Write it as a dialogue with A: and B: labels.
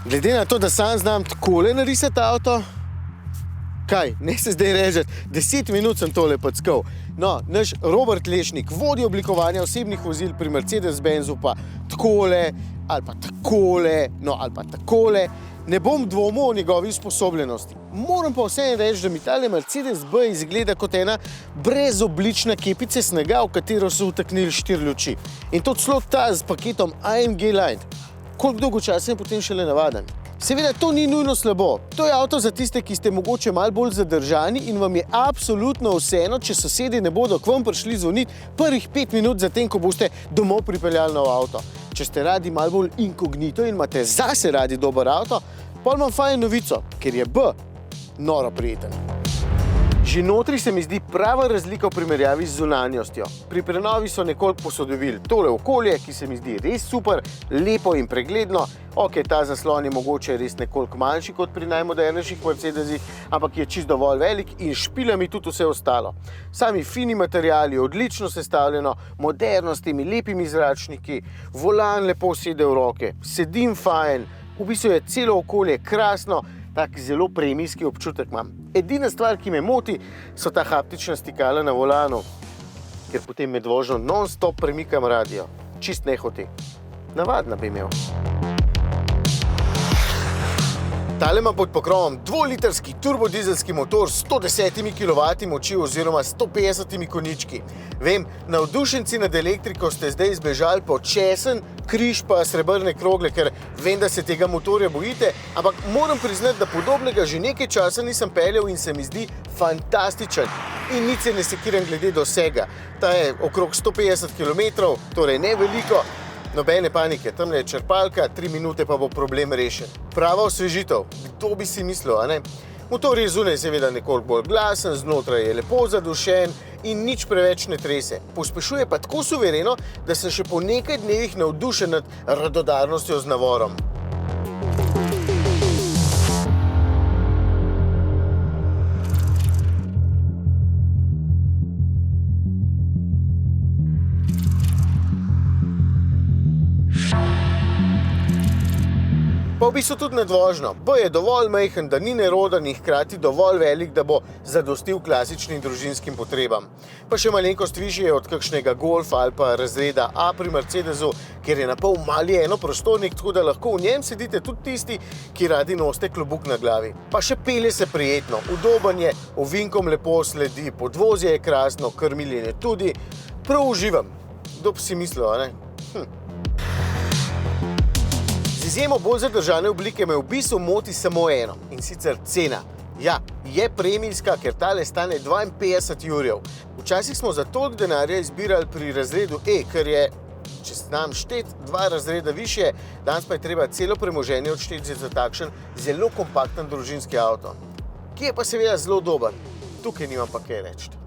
A: Glede na to, da sam znam takole narisati avto, kaj, ne se zdaj režeti, 10 minut sem tole packal. No, naš Robert Lešnik, vodja oblikovanja osebnih vozil pri Mercedes-Benzu, pa takole, ali pa takole, no, ali pa takole. Ne bom dvomil o njegovi usposobljenosti. Moram pa vseeno reči, da mi tale Mercedes-B izgleda kot ena brezoblična kepica snega, v katero so vtaknili 4 luči. In to celo ta z paketom AMG Line. Koliko dolgo časa je potem šele navaden? Seveda, to ni nujno slabo. To je avto za tiste, ki ste mogoče malo bolj zadržani in vam je absolutno vseeno, če sosedje ne bodo k vam prišli zvoniti prvih 5 minut zatem, ko boste domov pripeljali nov avto. Če ste radi malo bolj inkognito in imate zase radi dober avto, pol imam fajn novico, ker je B noro prijeten. Že notri se mi zdi prava razlika v primerjavi z zunanjostjo. Pri prenovi so nekoliko posodobili tole okolje, ki se mi zdi res super, lepo in pregledno. Ok, ta zaslon je mogoče res nekoliko manjši kot pri najmodernejših Mercedesih, ampak je čisto dovolj velik in špila mi tudi vse ostalo. Sami fini materiali, odlično sestavljeno, moderno s temi lepimi zračniki, volan lepo sede v roke, sedim fajn, v bistvu je celo okolje krasno, tak zelo premijski občutek imam. Edina stvar, ki me moti, so ta haptična stikala na volanu, ker potem med vožnjo non-stop premikam radio. Čist nehote. Navadna bi imel. Tale ima pod pokrovom 2-litrski turbodizelski motor s 110 kW moči oziroma 150 konjički. Vem, navdušenci nad elektriko ste zdaj zbežali po česen, križ pa srebrne krogle, ker vem, da se tega motorja bojite, ampak moram priznati, da podobnega že nekaj časa nisem peljal in se mi zdi fantastičen. In nič se ne sekiram glede dosega. Ta je okrog 150 km, torej ne veliko. Nobene panike, tamle je črpalka, 3 minute pa bo problem rešen. Prava osvežitev, kdo bi si mislil, a ne? Motor je zunaj seveda nekoliko bolj glasen, znotraj je lepo zadušen in nič preveč ne trese. Pospešuje pa tako suvereno, da sem še po nekaj dnevih navdušen nad radodarnostjo z navorom. Pa v bistvu tudi nad vožnjo. B je dovolj majhen, da ni neroden in hkrati dovolj velik, da bo zadostil klasičnim družinskim potrebam. Pa še malenkost višji je od kakšnega Golfa ali pa razreda A pri Mercedesu, ker je napol mali enoprostornik, tako da lahko v njem sedite tudi tisti, ki radi nosite klobuk na glavi. Pa še pelje se prijetno, udoben je, ovinkom lepo sledi, podvozje je krasno, krmiljenje tudi. Prav uživam. Kdo bi si mislil, a ne? Z izjemo bolj zadržane oblike me v bistvu moti samo eno, in sicer cena. Ja, je premijska, ker tale stane 52 jurjev. Včasih smo za toliko denarja izbirali pri razredu E, ker je, če znam štet, 2 razreda višje, danes pa je treba celo premoženje odšteti za takšen zelo kompakten družinski avto, ki je pa seveda zelo dober. Tukaj nimam pa kaj reči.